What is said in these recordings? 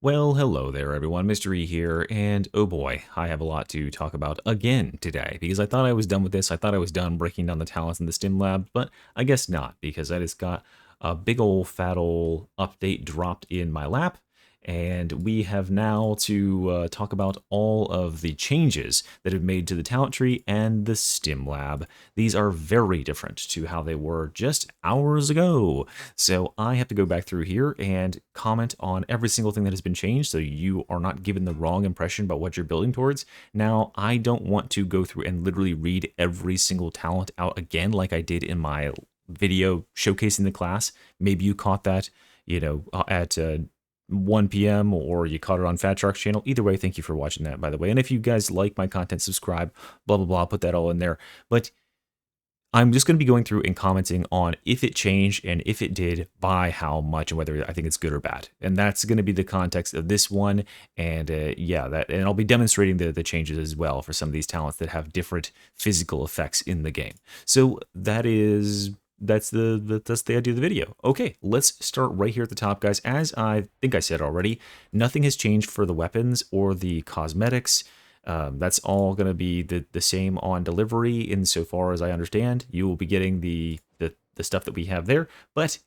Well, hello there, everyone. Mystery here, and oh boy, I have a lot to talk about again today, because I thought I was done with this. I thought I was done breaking down the talents in the Stimm lab, but I guess not, because I just got a big old fat old update dropped in my lap, and we have now to talk about all of the changes that have made to the talent tree and the Stimm lab. These are very different to how they were just hours ago. So I have to go back through here and comment on every single thing that has been changed so you are not given the wrong impression about what you're building towards. Now, I don't want to go through and literally read every single talent out again like I did in my video showcasing the class. Maybe you caught that, at 1 p.m. or you caught it on Fat Shark's channel. Either way, thank you for watching that, by the way. And if you guys like my content, subscribe, blah, blah, blah, I'll put that all in there. But I'm just going to be going through and commenting on if it changed and if it did, by how much, and whether I think it's good or bad. And that's going to be the context of this one. And and I'll be demonstrating the changes as well for some of these talents that have different physical effects in the game. So that's the idea of the video. Okay, let's start right here at the top, guys. As I think I said already, nothing has changed for the weapons or the cosmetics. That's all going to be the same on delivery insofar as I understand. You will be getting the stuff that we have there, but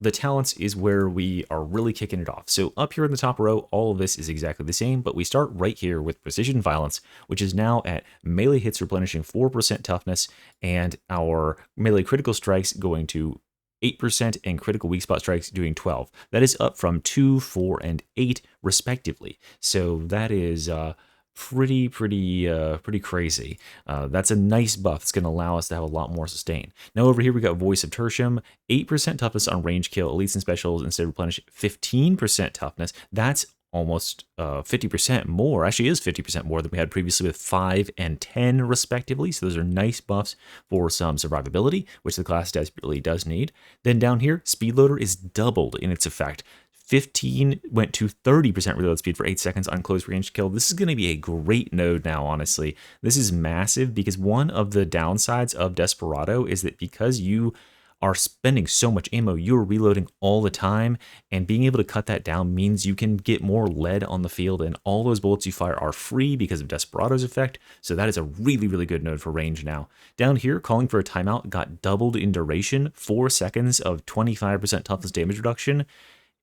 the talents is where we are really kicking it off. So up here in the top row, all of this is exactly the same, but we start right here with Precision Violence, which is now at melee hits replenishing 4% toughness, and our melee critical strikes going to 8% and critical weak spot strikes doing 12. That is up from 2, 4, and 8 respectively. So that is pretty crazy. That's a nice buff. It's going to allow us to have a lot more sustain. Now over here we got Voice of Tertium, 8% toughness on range kill, elites and specials instead replenish 15% toughness. That's almost 50% more. Actually is 50% more than we had previously with 5 and 10 respectively. So those are nice buffs for some survivability, which the class desperately does need. Then down here, Speed Loader is doubled in its effect. 15 went to 30% reload speed for 8 seconds on close range kill. This is going to be a great node now, honestly. This is massive because one of the downsides of Desperado is that because you are spending so much ammo, you're reloading all the time, and being able to cut that down means you can get more lead on the field, and all those bullets you fire are free because of Desperado's effect, so that is a really good node for range now. Down here, calling for a timeout got doubled in duration, 4 seconds of 25% toughness damage reduction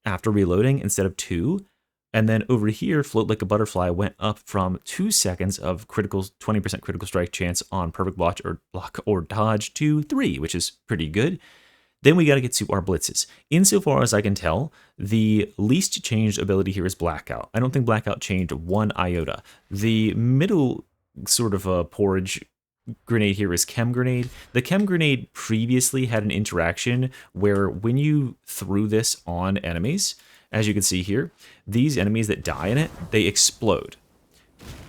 after reloading instead of 2. And then over here, Float Like a Butterfly went up from 2 seconds of 20% critical strike chance on perfect block or dodge to 3, which is pretty good. Then we got to get to our blitzes. Insofar as I can tell, the least changed ability here is Blackout. I don't think Blackout changed 1 iota. The middle sort of porridge grenade here is Chem Grenade. The Chem Grenade previously had an interaction where when you threw this on enemies, as you can see here, these enemies that die in it, they explode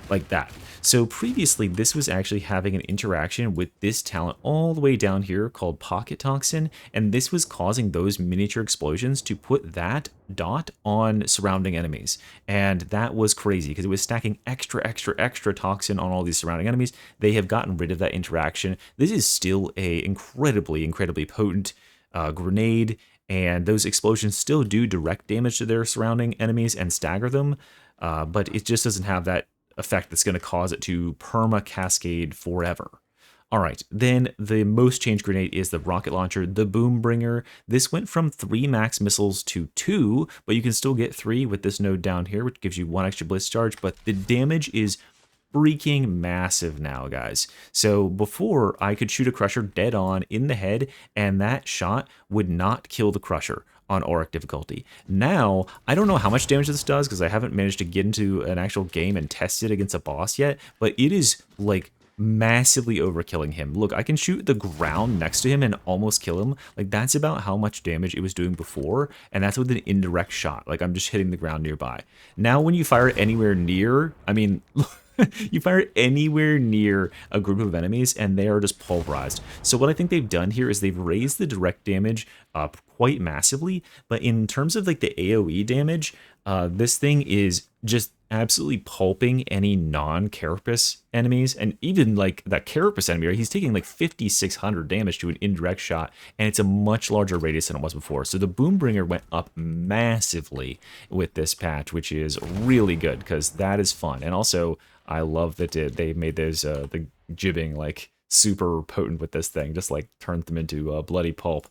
like that. So previously, this was actually having an interaction with this talent all the way down here called Pocket Toxin, and this was causing those miniature explosions to put that dot on surrounding enemies. And that was crazy because it was stacking extra toxin on all these surrounding enemies. They have gotten rid of that interaction. This is still a incredibly potent grenade, and those explosions still do direct damage to their surrounding enemies and stagger them, but it just doesn't have that effect that's going to cause it to perma cascade forever. All right, then the most changed grenade is the rocket launcher, the Boom Bringer. This went from 3 max missiles to 2, but you can still get 3 with this node down here, which gives you 1 extra blitz charge, but the damage is freaking massive now, guys. So before, I could shoot a Crusher dead on in the head, and that shot would not kill the Crusher on Auric difficulty. Now, I don't know how much damage this does because I haven't managed to get into an actual game and test it against a boss yet, but it is like massively overkilling him. Look, I can shoot the ground next to him and almost kill him. Like, that's about how much damage it was doing before, and that's with an indirect shot. Like, I'm just hitting the ground nearby. Now, when you fire it anywhere near, I mean, you fire it anywhere near a group of enemies and they are just pulverized. So what I think they've done here is they've raised the direct damage up quite massively, but in terms of like the AoE damage, this thing is just absolutely pulping any non-carapace enemies, and even like that carapace enemy, right? He's taking like 5,600 damage to an indirect shot, and it's a much larger radius than it was before. So the Boombringer went up massively with this patch, which is really good because that is fun. And also, I love that they made those the jibbing like super potent with this thing, just like turned them into bloody pulp.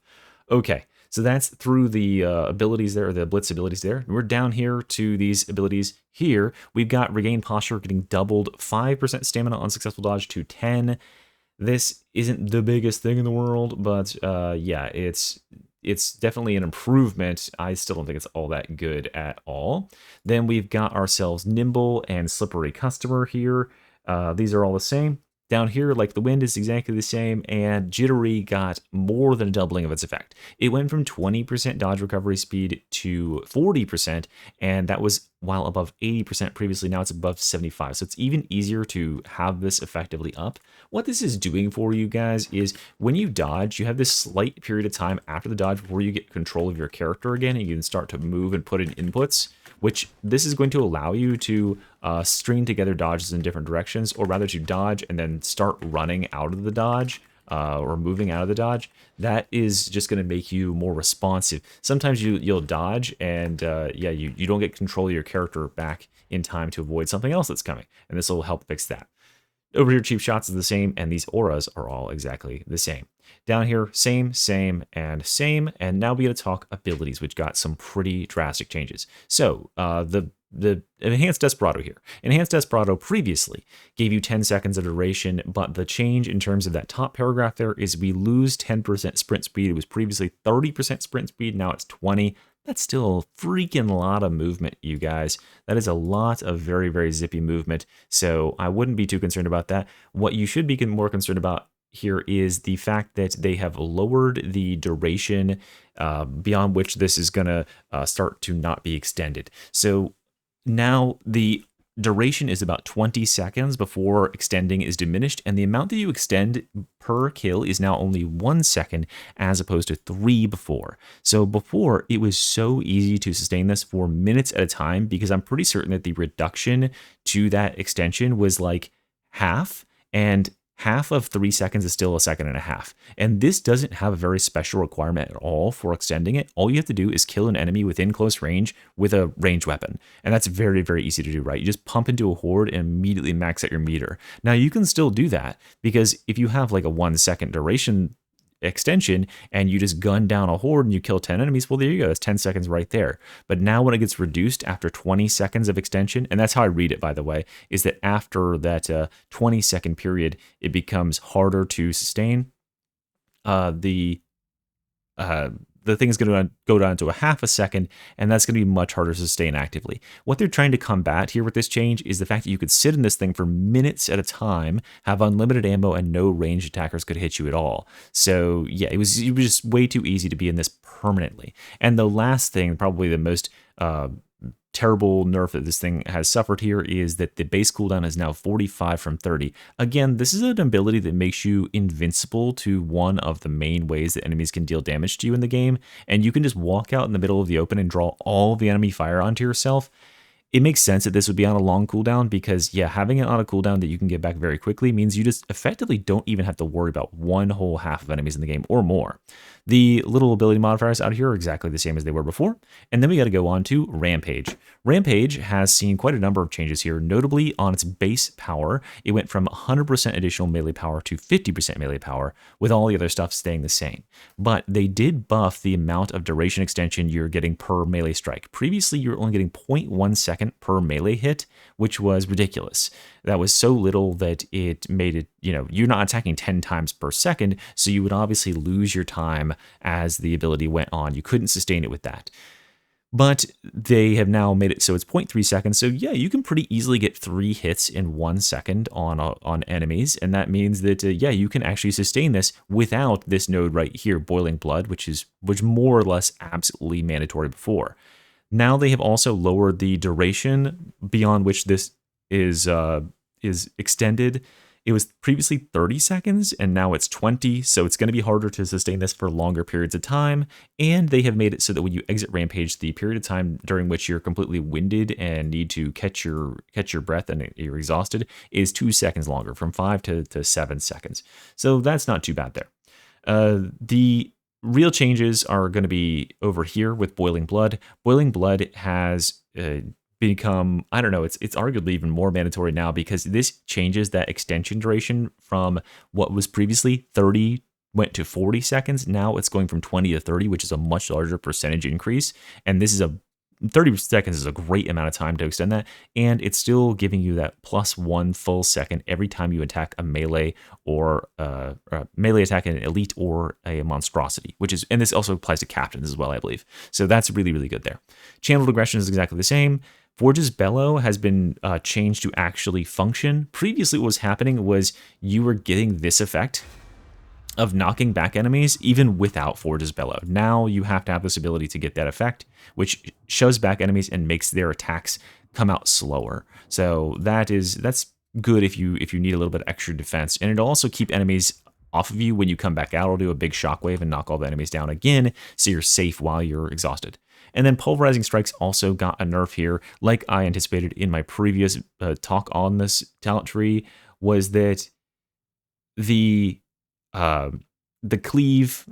Okay, so that's through the abilities there, the Blitz abilities there. We're down here to these abilities here. We've got Regain Posture getting doubled, 5% stamina on successful dodge to 10. This isn't the biggest thing in the world, but yeah, it's definitely an improvement. I still don't think it's all that good at all. Then we've got ourselves Nimble and Slippery Customer here. These are all the same. Down here, like the wind is exactly the same, and Jittery got more than a doubling of its effect. It went from 20% dodge recovery speed to 40%, and that was while above 80% previously. Now it's above 75, so it's even easier to have this effectively up. What this is doing for you guys is when you dodge, you have this slight period of time after the dodge before you get control of your character again, and you can start to move and put in inputs, which this is going to allow you to string together dodges in different directions, or rather to dodge and then start running out of the dodge or moving out of the dodge. That is just going to make you more responsive. Sometimes you'll dodge and yeah, you don't get control of your character back in time to avoid something else that's coming, and this will help fix that. Over here, cheap shots is the same, and these auras are all exactly the same. Down here, same, and now we got to talk abilities, which got some pretty drastic changes. So the Enhanced Desperado here. Enhanced Desperado previously gave you 10 seconds of duration, but the change in terms of that top paragraph there is we lose 10% sprint speed. It was previously 30% sprint speed, now it's 20. That's still a freaking lot of movement, you guys. That is a lot of very, very zippy movement, so I wouldn't be too concerned about that. What you should be more concerned about here is the fact that they have lowered the duration beyond which this is going to start to not be extended. So now the duration is about 20 seconds before extending is diminished, and the amount that you extend per kill is now only 1 second as opposed to 3 before. So before, it was so easy to sustain this for minutes at a time, because I'm pretty certain that the reduction to that extension was like half, and half of 3 seconds is still a second and a half. And this doesn't have a very special requirement at all for extending it. All you have to do is kill an enemy within close range with a ranged weapon. And that's very, very easy to do, right? You just pump into a horde and immediately max out your meter. Now you can still do that, because if you have like a 1 second duration extension and you just gun down a horde and you kill 10 enemies, well, there you go, that's 10 seconds right there. But now when it gets reduced after 20 seconds of extension, and that's how I read it, by the way, is that after that 20-second period, it becomes harder to sustain. The thing is going to go down to a half a second, and that's going to be much harder to sustain actively. What they're trying to combat here with this change is the fact that you could sit in this thing for minutes at a time, have unlimited ammo, and no ranged attackers could hit you at all. So yeah, it was just way too easy to be in this permanently. And the last thing, probably the most terrible nerf that this thing has suffered here, is that the base cooldown is now 45 from 30. Again, this is an ability that makes you invincible to one of the main ways that enemies can deal damage to you in the game, and you can just walk out in the middle of the open and draw all the enemy fire onto yourself. It makes sense that this would be on a long cooldown, because yeah, having it on a cooldown that you can get back very quickly means you just effectively don't even have to worry about one whole half of enemies in the game or more. The little ability modifiers out here are exactly the same as they were before. And then we got to go on to Rampage. Rampage has seen quite a number of changes here, notably on its base power. It went from 100% additional melee power to 50% melee power, with all the other stuff staying the same. But they did buff the amount of duration extension you're getting per melee strike. Previously, you were only getting 0.1 second per melee hit, which was ridiculous. That was so little that it made it, you're not attacking 10 times per second, so you would obviously lose your time as the ability went on. You couldn't sustain it with that. But they have now made it so it's 0.3 seconds. So yeah, you can pretty easily get 3 hits in 1 second on enemies, and that means that yeah, you can actually sustain this without this node right here, Boiling Blood, which more or less absolutely mandatory before. Now they have also lowered the duration beyond which this is extended. It was previously 30 seconds, and now it's 20, so it's going to be harder to sustain this for longer periods of time, and they have made it so that when you exit Rampage, the period of time during which you're completely winded and need to catch your breath and you're exhausted is 2 seconds longer, from 5 to 7 seconds. So that's not too bad there. The real changes are going to be over here with Boiling Blood. Boiling Blood has become, I don't know, it's arguably even more mandatory now because this changes that extension duration from what was previously 30 went to 40 seconds. Now it's going from 20 to 30, which is a much larger percentage increase. And this is 30 seconds is a great amount of time to extend that, and it's still giving you that +1 full second every time you attack a melee or a melee attack an elite or a monstrosity, and this also applies to captains as well, I believe. So that's really, really good there. Channeled aggression is exactly the same. Forge's Bellow has been changed to actually function. Previously, what was happening was you were getting this effect of knocking back enemies even without Forge's Bellow. Now you have to have this ability to get that effect, which shoves back enemies and makes their attacks come out slower. So that's good if you need a little bit of extra defense, and it'll also keep enemies off of you when you come back out. It'll do a big shockwave and knock all the enemies down again, so you're safe while you're exhausted. And then Pulverizing Strikes also got a nerf here, like I anticipated in my previous talk on this talent tree, was that the cleave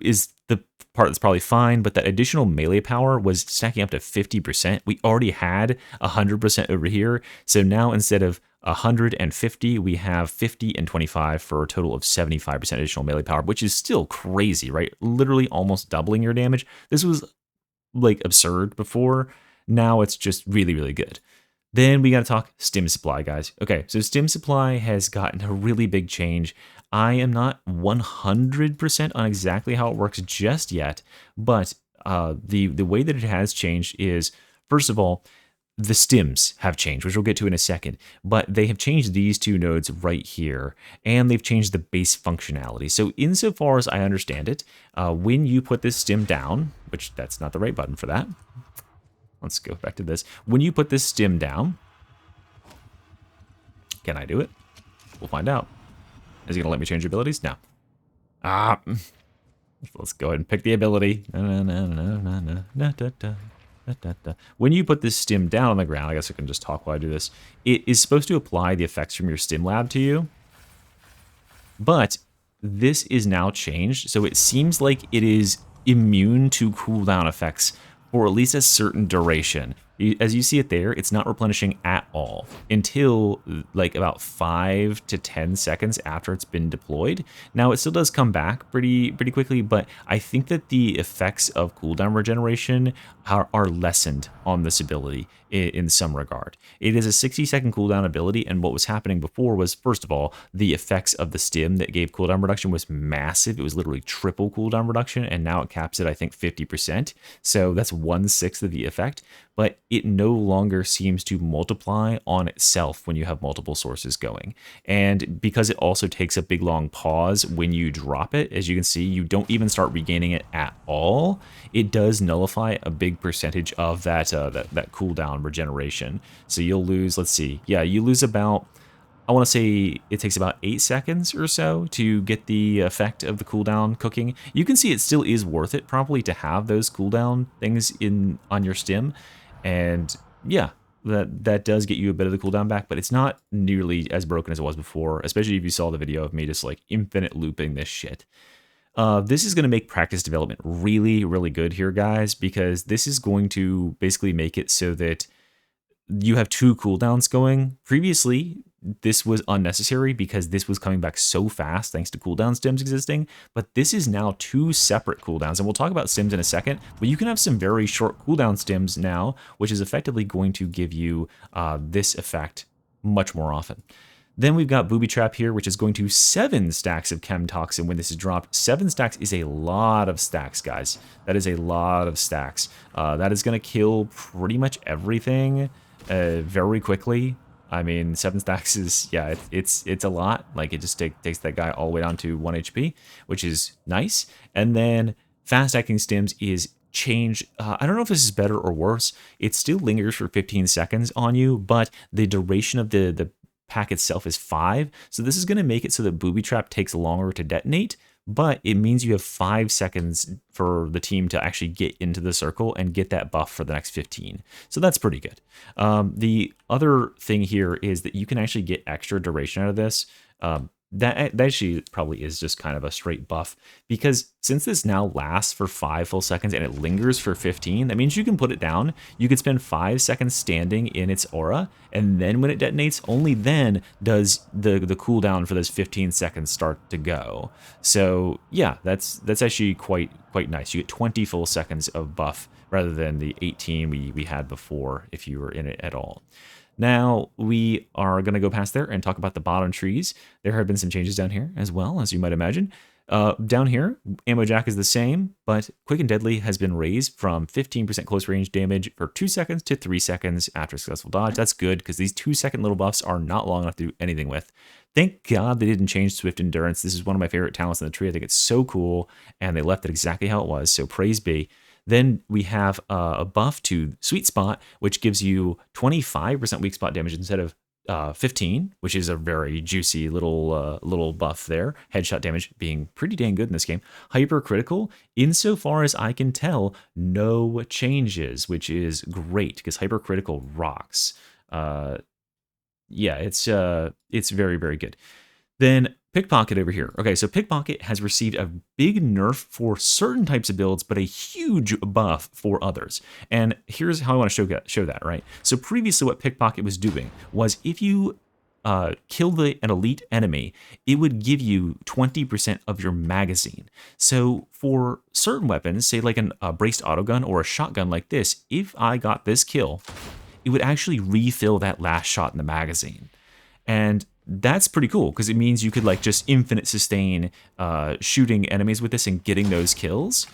is the part that's probably fine, but that additional melee power was stacking up to 50%. We already had 100% over here, so now instead of 150, we have 50 and 25 for a total of 75% additional melee power, which is still crazy, right? Literally almost doubling your damage. This was like absurd before. Now it's just really, really good. Then we got to talk Stimm supply, guys. Okay, so Stimm supply has gotten a really big change. I am not 100% on exactly how it works just yet, but the way that it has changed is, first of all, the stims have changed, which we'll get to in a second, but they have changed these two nodes right here, and they've changed the base functionality. So insofar as I understand it, when you put this stim down, which that's not the right button for that. Let's go back to this. When you put this stim down, can I do it? We'll find out. Is he going to let me change abilities? No. Let's go ahead and pick the ability. When you put this stim down on the ground, I guess I can just talk while I do this, it is supposed to apply the effects from your stim lab to you. But this is now changed, so it seems like it is immune to cooldown effects for at least a certain duration. As you see it there, it's not replenishing at all until like about 5 to 10 seconds after it's been deployed. Now it still does come back pretty quickly, but I think that the effects of cooldown regeneration are lessened on this ability in some regard. It is a 60-second cooldown ability, and what was happening before was, first of all, the effects of the stim that gave cooldown reduction was massive. It was literally triple cooldown reduction, and now it caps at, I think, 50%. So that's 1/6 of the effect, but it no longer seems to multiply on itself when you have multiple sources going. And because it also takes a big long pause when you drop it, as you can see, you don't even start regaining it at all. It does nullify a big percentage of that cooldown regeneration. So you'll lose, let's see, yeah, you lose about, I want to say it takes about 8 seconds or so to get the effect of the cooldown cooking. You can see it still is worth it probably to have those cooldown things on your stim. And yeah, that does get you a bit of the cooldown back, but it's not nearly as broken as it was before, especially if you saw the video of me just like infinite looping this shit. This is going to make practice development really, really good here, guys, because this is going to basically make it so that you have 2 cooldowns going. Previously, this was unnecessary because this was coming back so fast thanks to cooldown stims existing, but this is now 2 separate cooldowns, and we'll talk about stims in a second, but you can have some very short cooldown stims now, which is effectively going to give you this effect much more often. Then we've got Booby Trap here, which is going to 7 stacks of Chem Toxin when this is dropped. 7 stacks is a lot of stacks, guys. That is a lot of stacks. That is going to kill pretty much everything very quickly. I mean, 7 stacks is, yeah, it's a lot. Like, it just takes that guy all the way down to 1 HP, which is nice. And then Fast Acting Stims is changed. I don't know if this is better or worse. It still lingers for 15 seconds on you, but the duration of the pack itself is 5. So this is going to make it so that Booby Trap takes longer to detonate, but it means you have 5 seconds for the team to actually get into the circle and get that buff for the next 15. So that's pretty good. The other thing here is that you can actually get extra duration out of this. That actually probably is just kind of a straight buff, because since this now lasts for 5 full seconds and it lingers for 15, that means you can put it down. You could spend 5 seconds standing in its aura, and then when it detonates, only then does the cooldown for those 15 seconds start to go. So yeah, that's actually quite nice. You get 20 full seconds of buff rather than the 18 we had before if you were in it at all. Now, we are going to go past there and talk about the bottom trees. There have been some changes down here as well, as you might imagine. Down here, Ammo Jack is the same, but Quick and Deadly has been raised from 15% close range damage for 2 seconds to 3 seconds after successful dodge. That's good, because these 2-second little buffs are not long enough to do anything with. Thank God they didn't change Swift Endurance. This is one of my favorite talents in the tree. I think it's so cool, and they left it exactly how it was, so praise be. Then we have a buff to Sweet Spot, which gives you 25% weak spot damage instead of 15, which is a very juicy little buff there. Headshot damage being pretty dang good in this game. Hypercritical, insofar as I can tell, no changes, which is great because hypercritical rocks. Yeah, it's very, very good. Then Pickpocket over here. Okay, so Pickpocket has received a big nerf for certain types of builds, but a huge buff for others. And here's how I want to show that, right? So previously what Pickpocket was doing was if you killed an elite enemy, it would give you 20% of your magazine. So for certain weapons, say like a braced autogun or a shotgun like this, if I got this kill, it would actually refill that last shot in the magazine. And that's pretty cool because it means you could like just infinite sustain shooting enemies with this and getting those kills.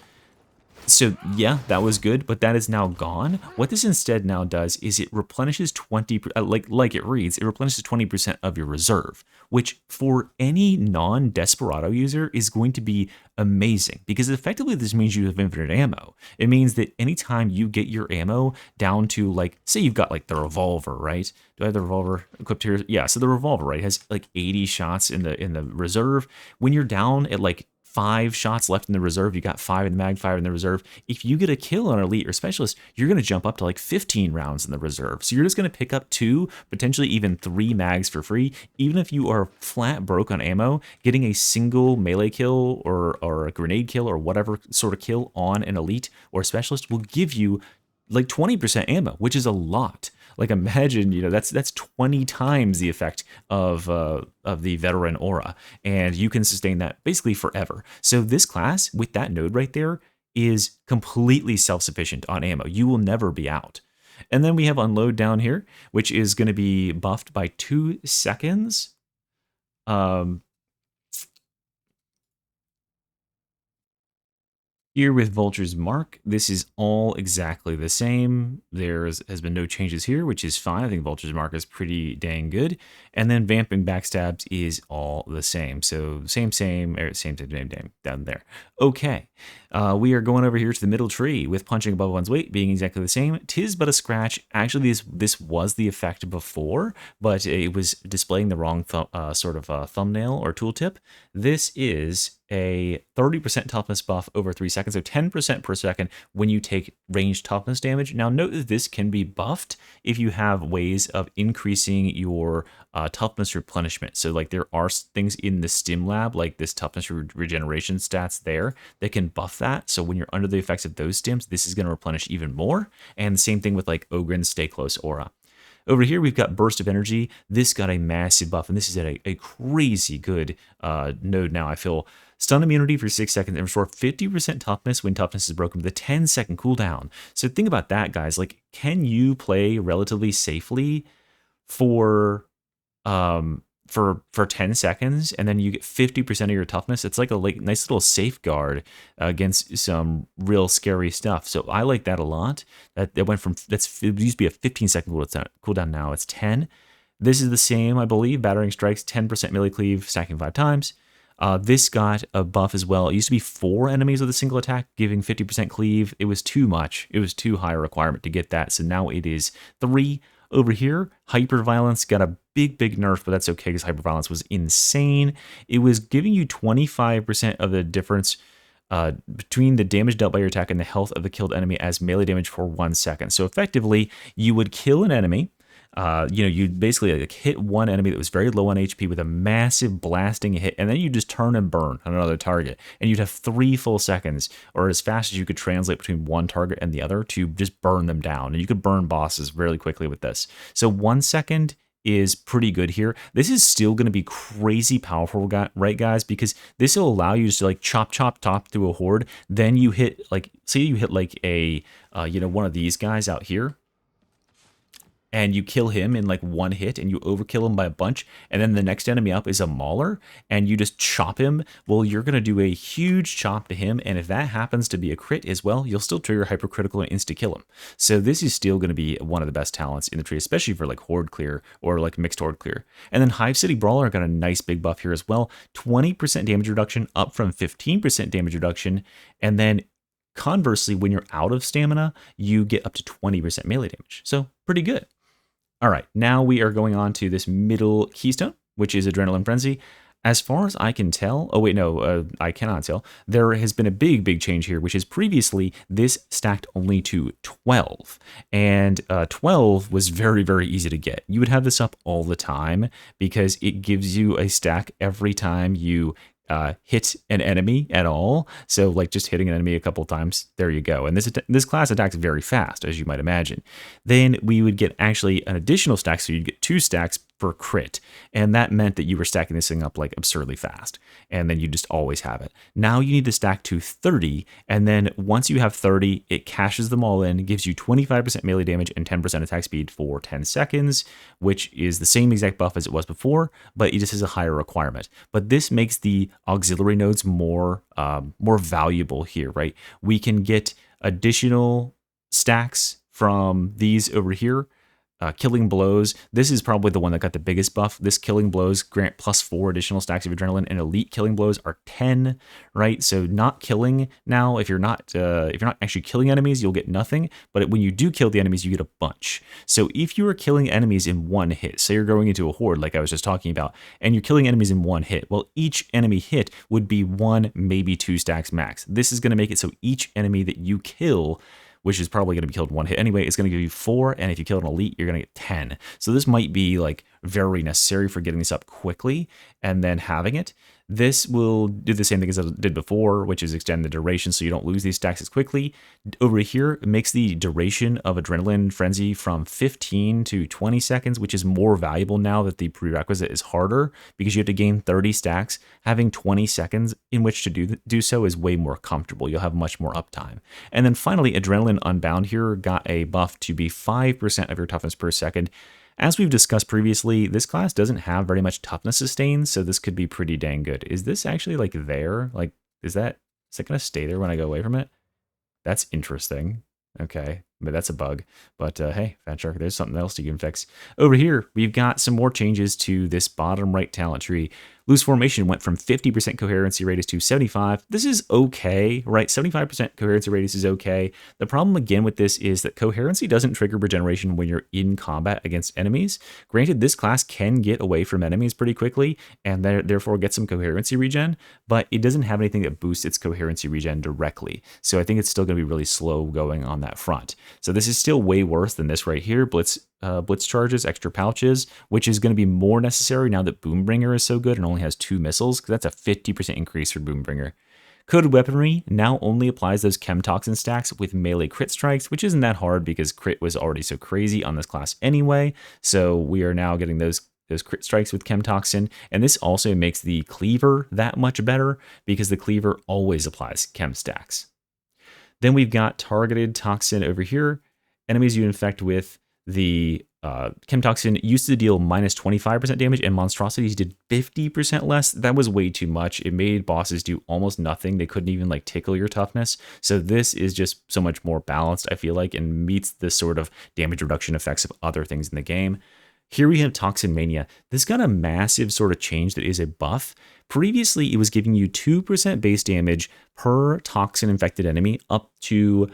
So yeah, that was good, but that is now gone. What this instead now does is it replenishes 20, like it reads, it replenishes 20% of your reserve, which for any non-Desperado user is going to be amazing because effectively this means you have infinite ammo. It means that anytime you get your ammo down to like, say you've got like the revolver, right? Do I have the revolver equipped here? Yeah, so the revolver, right, has like 80 shots in the reserve. When you're down at like 5 shots left in the reserve, you got 5 in the mag, 5 in the reserve. If you get a kill on elite or specialist, you're going to jump up to like 15 rounds in the reserve. So you're just going to pick up 2, potentially even 3 mags for free. Even if you are flat broke on ammo, getting a single melee kill or a grenade kill or whatever sort of kill on an elite or specialist will give you like 20% ammo, which is a lot. Like imagine, you know, that's 20 times the effect of the veteran aura, and you can sustain that basically forever. So this class with that node right there is completely self-sufficient on ammo. You will never be out. And then we have unload down here, which is going to be buffed by 2 seconds. Here with Vulture's Mark, this is all exactly the same. There has been no changes here, which is fine. I think Vulture's Mark is pretty dang good. And then Vamping Backstabs is all the same. So same down there. Okay, we are going over here to the middle tree with punching above one's weight being exactly the same. Tis but a scratch. Actually, this was the effect before, but it was displaying the wrong thumbnail or tooltip. This is a 30% toughness buff over 3 seconds, so 10% per second when you take ranged toughness damage. Now note that this can be buffed if you have ways of increasing your toughness replenishment. So like there are things in the Stimm lab, like this toughness regeneration stats there, that can buff that. So when you're under the effects of those stims, this is going to replenish even more. And the same thing with like Ogren's Stay Close aura. Over here, we've got Burst of Energy. This got a massive buff, and this is at a crazy good node now, I feel. Stun immunity for 6 seconds and restore 50% toughness when toughness is broken with a 10-second cooldown. So think about that, guys. Like, can you play relatively safely for 10 seconds and then you get 50% of your toughness? It's like a nice little safeguard against some real scary stuff. So I like that a lot. That went from it used to be a 15-second cooldown. Now it's 10. This is the same, I believe. Battering strikes, 10% melee cleave, stacking 5 times. This got a buff as well. It used to be 4 enemies with a single attack, giving 50% cleave. It was too much. It was too high a requirement to get that. So now it is 3. Over here, hyperviolence got a big nerf, but that's okay because hyperviolence was insane. It was giving you 25% of the difference between the damage dealt by your attack and the health of the killed enemy as melee damage for 1 second. So effectively, you would kill an enemy. You'd basically like hit one enemy that was very low on HP with a massive blasting hit, and then you just turn and burn on another target, and you'd have 3 full seconds, or as fast as you could translate between one target and the other to just burn them down. And you could burn bosses really quickly with this. So 1 second is pretty good here. This is still going to be crazy powerful, right, guys? Because this will allow you to like chop top through a horde. Then you hit like, say you hit like a, one of these guys out here, and you kill him in like 1 hit, and you overkill him by a bunch, and then the next enemy up is a mauler, and you just chop him. Well, you're going to do a huge chop to him, and if that happens to be a crit as well, you'll still trigger hypercritical and insta-kill him. So this is still going to be one of the best talents in the tree, especially for like horde clear or like mixed horde clear. And then Hive City Brawler got a nice big buff here as well. 20% damage reduction up from 15% damage reduction, and then conversely, when you're out of stamina, you get up to 20% melee damage. So pretty good. All right, now we are going on to this middle keystone, which is Adrenaline Frenzy. As far as I can tell, oh wait, no, I cannot tell, there has been a big change here, which is previously this stacked only to 12. And 12 was very easy to get. You would have this up all the time because it gives you a stack every time you hit an enemy at all. So like just hitting an enemy a couple times, there you go. And this class attacks very fast, as you might imagine. Then we would get actually an additional stack, so you'd get 2 stacks for crit, and that meant that you were stacking this thing up like absurdly fast, and then you just always have it. Now you need to stack to 30, and then once you have 30, it caches them all in, gives you 25% melee damage and 10% attack speed for 10 seconds, which is the same exact buff as it was before, but it just has a higher requirement. But this makes the auxiliary nodes more valuable here, right? We can get additional stacks from these over here. Killing Blows, this is probably the one that got the biggest buff. This Killing Blows grant +4 additional stacks of adrenaline, and Elite Killing Blows are 10, right? So not killing now, if you're not actually killing enemies, you'll get nothing, but when you do kill the enemies, you get a bunch. So if you are killing enemies in 1 hit, say you're going into a horde like I was just talking about, and you're killing enemies in 1 hit, well, each enemy hit would be 1, maybe 2 stacks max. This is going to make it so each enemy that you kill, which is probably going to be killed 1 hit anyway, is going to give you 4, and if you kill an elite, you're going to get 10. So this might be like very necessary for getting this up quickly and then having it. This will do the same thing as I did before, which is extend the duration so you don't lose these stacks as quickly. Over here, it makes the duration of Adrenaline Frenzy from 15 to 20 seconds, which is more valuable now that the prerequisite is harder because you have to gain 30 stacks. Having 20 seconds in which to do so is way more comfortable. You'll have much more uptime. And then finally, Adrenaline Unbound here got a buff to be 5% of your toughness per second. As we've discussed previously, this class doesn't have very much toughness sustain, so this could be pretty dang good. Is this actually like there? Like, is it going to stay there when I go away from it? That's interesting. Okay, but that's a bug. But hey, Fat Shark, there's something else you can fix. Over here, we've got some more changes to this bottom right talent tree. Loose formation went from 50% coherency radius to 75. This is okay, right? 75% coherency radius is okay. The problem again with this is that coherency doesn't trigger regeneration when you're in combat against enemies. Granted, this class can get away from enemies pretty quickly and therefore get some coherency regen, but it doesn't have anything that boosts its coherency regen directly. So I think it's still going to be really slow going on that front. So this is still way worse than this right here, Blitz charges, extra pouches, which is going to be more necessary now that Boombringer is so good and only has 2 missiles, because that's a 50% increase for Boombringer. Coded Weaponry now only applies those Chem Toxin stacks with melee crit strikes, which isn't that hard because crit was already so crazy on this class anyway, so we are now getting those crit strikes with Chem Toxin, and this also makes the Cleaver that much better because the Cleaver always applies Chem stacks. Then we've got Targeted Toxin over here. Enemies you infect with the Chem Toxin used to deal minus 25% damage, and Monstrosities did 50% less. That was way too much. It made bosses do almost nothing. They couldn't even like tickle your toughness. So this is just so much more balanced, I feel like, and meets the sort of damage reduction effects of other things in the game. Here we have Toxin Mania. This got a massive sort of change that is a buff. Previously, it was giving you 2% base damage per toxin infected enemy up to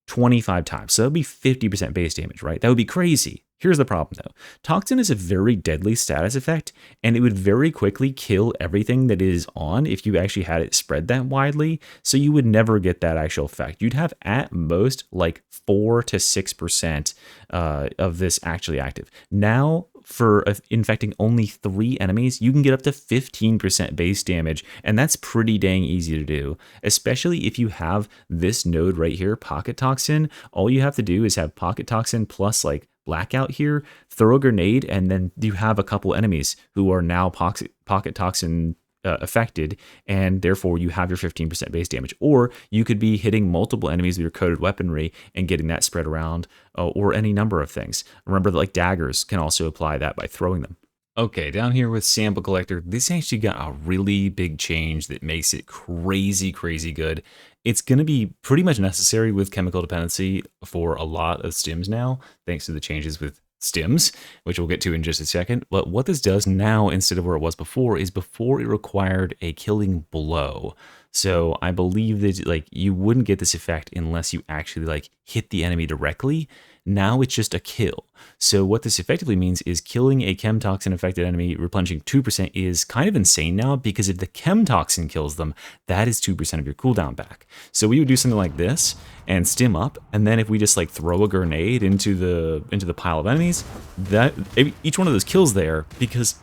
25 times. So that would be 50% base damage, right? That would be crazy. Here's the problem though. Toxin is a very deadly status effect, and it would very quickly kill everything that is on if you actually had it spread that widely, so you would never get that actual effect. You'd have at most like 4 to 6% of this actually active. Now, for infecting only 3 enemies, you can get up to 15% base damage, and that's pretty dang easy to do, especially if you have this node right here, Pocket Toxin. All you have to do is have Pocket Toxin plus like Blackout here, throw a grenade, and then you have a couple enemies who are now Pocket Toxin affected, and therefore you have your 15% base damage. Or you could be hitting multiple enemies with your coded weaponry and getting that spread around, or any number of things. Remember that like daggers can also apply that by throwing them. Okay, down here with Sample Collector, this actually got a really big change that makes it crazy, crazy good. It's going to be pretty much necessary with chemical dependency for a lot of stims now, thanks to the changes with stims, which we'll get to in just a second. But what this does now, instead of where it was before, is before it required a killing blow. So I believe that like you wouldn't get this effect unless you actually like hit the enemy directly. Now it's just a kill. So what this effectively means is killing a chem toxin affected enemy replenishing 2% is kind of insane now, because if the chem toxin kills them, that is 2% of your cooldown back. So we would do something like this and stim up, and then if we just like throw a grenade into the pile of enemies, that each one of those kills there, because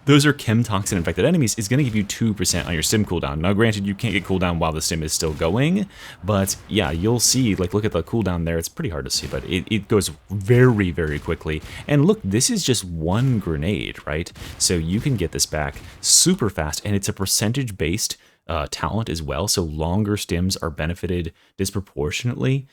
those are chem toxin infected enemies, is going to give you 2% on your stim cooldown. Now granted, you can't get cooldown while the stim is still going, but yeah, you'll see, like look at the cooldown there, it's pretty hard to see, but it goes very, very quickly. And look, this is just one grenade, right? So you can get this back super fast, and it's a percentage based talent as well, so longer stims are benefited disproportionately.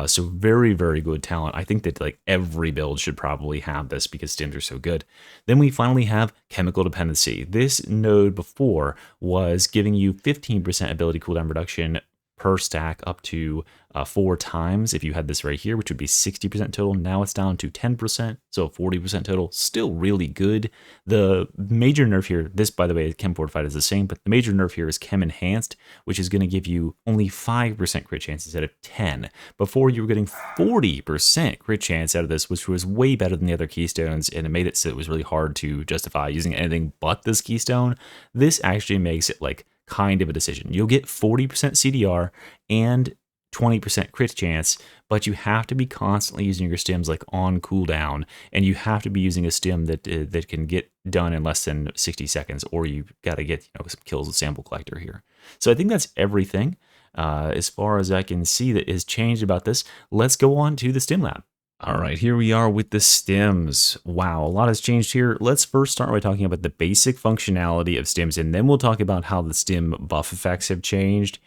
So very, very good talent. I think that like every build should probably have this because stims are so good. Then we finally have chemical dependency. This node before was giving you 15% ability cooldown reduction per stack up to 4 times if you had this right here, which would be 60% total. Now it's down to 10%, so 40% total. Still really good. The major nerf here, this by the way, Chem Fortified is the same, but the major nerf here is Chem Enhanced, which is going to give you only 5% crit chance instead of 10. Before you were getting 40% crit chance out of this, which was way better than the other keystones, and it made it so it was really hard to justify using anything but this keystone. This actually makes it like kind of a decision. You'll get 40% CDR and 20% crit chance, but you have to be constantly using your stims like on cooldown, and you have to be using a stim that can get done in less than 60 seconds, or you've got to get some kills with Sample Collector here. So I think that's everything as far as I can see that is changed about this. Let's go on to the Stim Lab. All right, here we are with the stims. Wow, a lot has changed here. Let's first start by talking about the basic functionality of stims, and then we'll talk about how the stim buff effects have changed.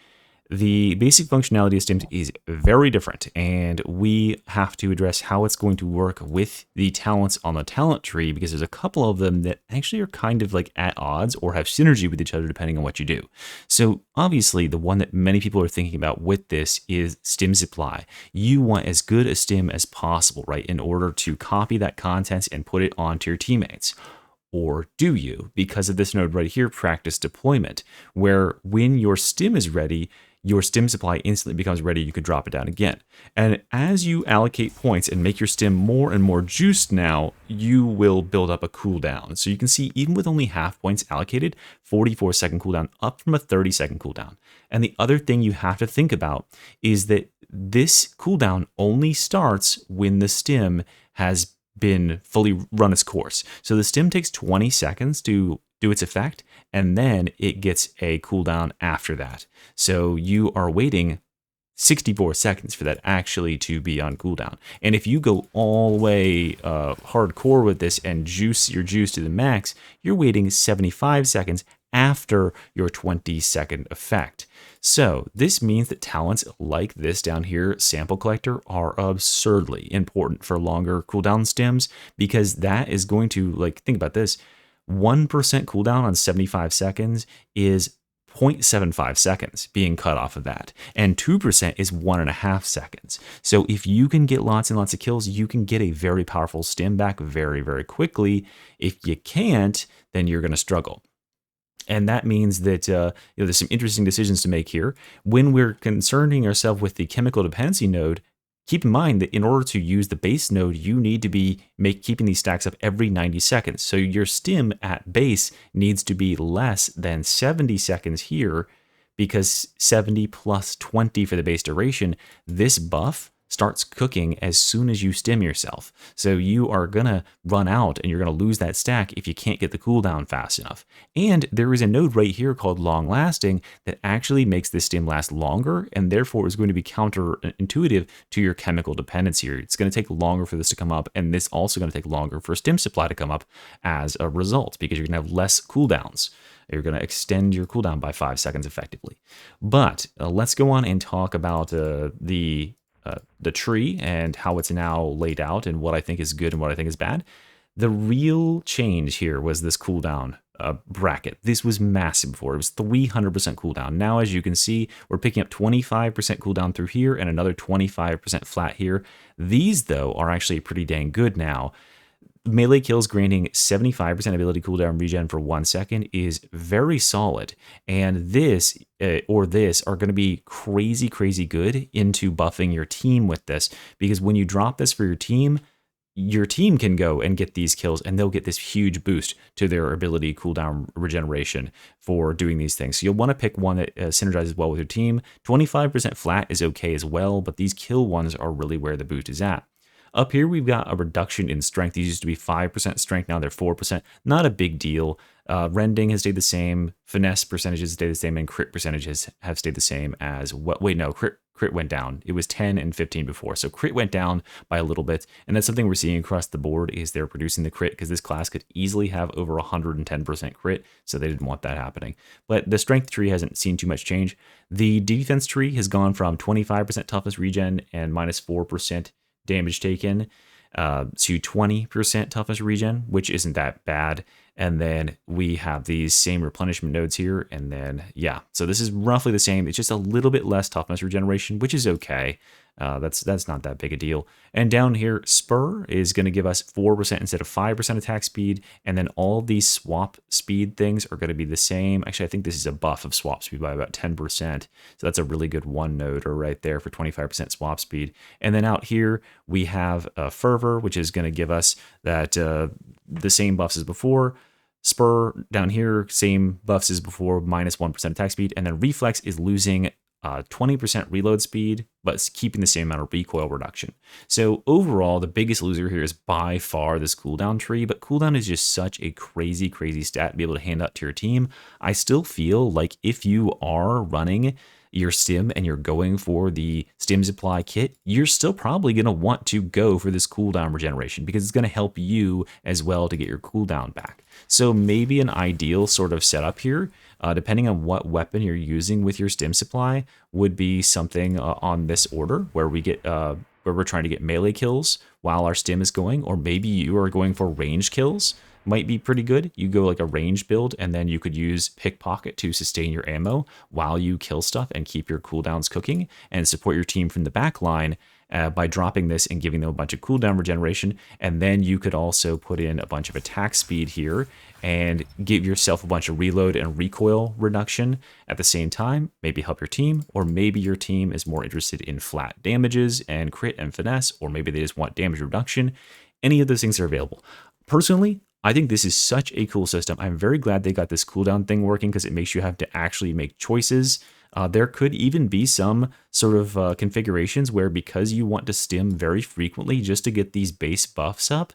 The basic functionality of stims is very different, and we have to address how it's going to work with the talents on the talent tree, because there's a couple of them that actually are kind of like at odds or have synergy with each other depending on what you do. So obviously the one that many people are thinking about with this is stim supply. You want as good a stim as possible, right, in order to copy that content and put it onto your teammates. Or do you? Because of this node right here, practice deployment, where when your stim is ready, your stim supply instantly becomes ready. You can drop it down again. And as you allocate points and make your stim more and more juiced now, you will build up a cooldown. So you can see even with only half points allocated, 44-second cooldown up from a 30-second cooldown. And the other thing you have to think about is that this cooldown only starts when the stim has been fully run its course. So the stim takes 20 seconds to do its effect, and then it gets a cooldown after that. So you are waiting 64 seconds for that actually to be on cooldown. And if you go all the way hardcore with this and juice your juice to the max, you're waiting 75 seconds after your 20-second effect. So this means that talents like this down here, Sample Collector, are absurdly important for longer cooldown stims, because that is going to, like, think about this, 1% cooldown on 75 seconds is 0.75 seconds being cut off of that, and 2% is 1.5 seconds. So if you can get lots and lots of kills, you can get a very powerful stim back very, very quickly. If you can't, then you're going to struggle. And that means that there's some interesting decisions to make here. When we're concerning ourselves with the chemical dependency node, keep in mind that in order to use the base node, you need to be keeping these stacks up every 90 seconds. So your Stimm at base needs to be less than 70 seconds here, because 70 plus 20 for the base duration, this buff starts cooking as soon as you Stimm yourself. So you are gonna run out and you're gonna lose that stack if you can't get the cooldown fast enough. And there is a node right here called long lasting that actually makes this Stimm last longer, and therefore is going to be counterintuitive to your chemical dependency. It's gonna take longer for this to come up, and this also gonna take longer for Stimm supply to come up as a result, because you're gonna have less cooldowns. You're going to extend your cooldown by 5 seconds effectively. But let's go on and talk about the tree and how it's now laid out and what I think is good and what I think is bad. The real change here was this cooldown bracket. This was massive before. It was 300% cooldown. Now, as you can see, we're picking up 25% cooldown through here and another 25% flat here. These, though, are actually pretty dang good now. Melee kills granting 75% ability cooldown regen for 1 second is very solid. And this or this are going to be crazy, crazy good into buffing your team with this. Because when you drop this for your team can go and get these kills, and they'll get this huge boost to their ability cooldown regeneration for doing these things. So you'll want to pick one that synergizes well with your team. 25% flat is okay as well, but these kill ones are really where the boost is at. Up here, we've got a reduction in strength. These used to be 5% strength, now they're 4%. Not a big deal. Rending has stayed the same, finesse percentages stay the same, and crit percentages have stayed the same as what? Wait, no, crit went down. It was 10 and 15 before, so crit went down by a little bit, and that's something we're seeing across the board is they're producing the crit, because this class could easily have over 110% crit, so they didn't want that happening. But the strength tree hasn't seen too much change. The defense tree has gone from 25% toughness regen and minus 4% damage taken to 20% toughness regen, which isn't that bad. And then we have these same replenishment nodes here. And then, yeah, so this is roughly the same. It's just a little bit less toughness regeneration, which is okay. That's not that big a deal. And down here, Spur is going to give us 4% instead of 5% attack speed. And then all these swap speed things are going to be the same. Actually, I think this is a buff of swap speed by about 10%. So that's a really good one node right there for 25% swap speed. And then out here, we have Fervor, which is going to give us that the same buffs as before. Spur down here, same buffs as before, minus 1% attack speed. And then Reflex is losing 20% reload speed, but keeping the same amount of recoil reduction. So overall, the biggest loser here is by far this cooldown tree, but cooldown is just such a crazy, crazy stat to be able to hand out to your team. I still feel like if you are running your Stimm and you're going for the Stimm supply kit, you're still probably going to want to go for this cooldown regeneration, because it's going to help you as well to get your cooldown back. So maybe an ideal sort of setup here, depending on what weapon you're using with your Stimm supply, would be something on this order where we get where we're trying to get melee kills while our Stimm is going, or maybe you are going for range kills. Might be pretty good. You go like a range build, and then you could use Pickpocket to sustain your ammo while you kill stuff and keep your cooldowns cooking, and support your team from the back line by dropping this and giving them a bunch of cooldown regeneration. And then you could also put in a bunch of attack speed here and give yourself a bunch of reload and recoil reduction at the same time. Maybe help your team, or maybe your team is more interested in flat damages and crit and finesse, or maybe they just want damage reduction. Any of those things are available. Personally, I think this is such a cool system. I'm very glad they got this cooldown thing working, because it makes you have to actually make choices. There could even be some sort of configurations where, because you want to Stimm very frequently just to get these base buffs up,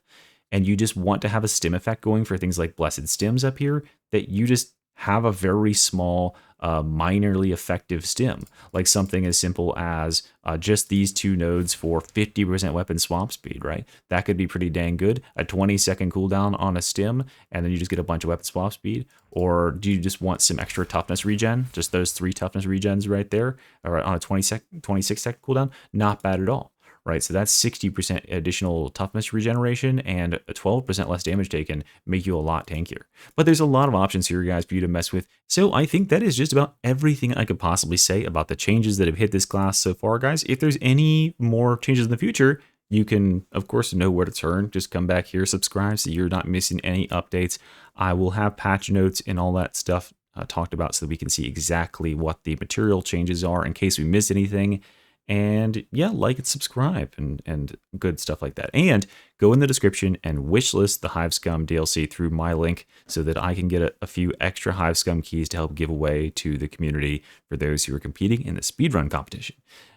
and you just want to have a Stimm effect going for things like Blessed Stimms up here, that you just have a very small, minorly effective Stimm, like something as simple as just these two nodes for 50% weapon swap speed, right? That could be pretty dang good. A 20-second cooldown on a Stimm, and then you just get a bunch of weapon swap speed. Or do you just want some extra toughness regen? Just those 3 toughness regens right there, or on a 26-second cooldown? Not bad at all. Right, so that's 60% additional toughness regeneration and a 12% less damage taken, make you a lot tankier. But there's a lot of options here, guys, for you to mess with. So I think that is just about everything I could possibly say about the changes that have hit this class so far, guys. If there's any more changes in the future, you can, of course, know where to turn. Just come back here, subscribe, so you're not missing any updates. I will have patch notes and all that stuff talked about, so that we can see exactly what the material changes are in case we miss anything. And yeah, like and subscribe and good stuff like that. And go in the description and wishlist the Hive Scum DLC through my link so that I can get a few extra Hive Scum keys to help give away to the community for those who are competing in the speedrun competition.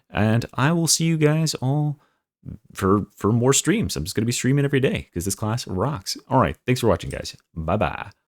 And I will see you guys all for more streams. I'm just going to be streaming every day because this class rocks. All right. Thanks for watching, guys. Bye-bye.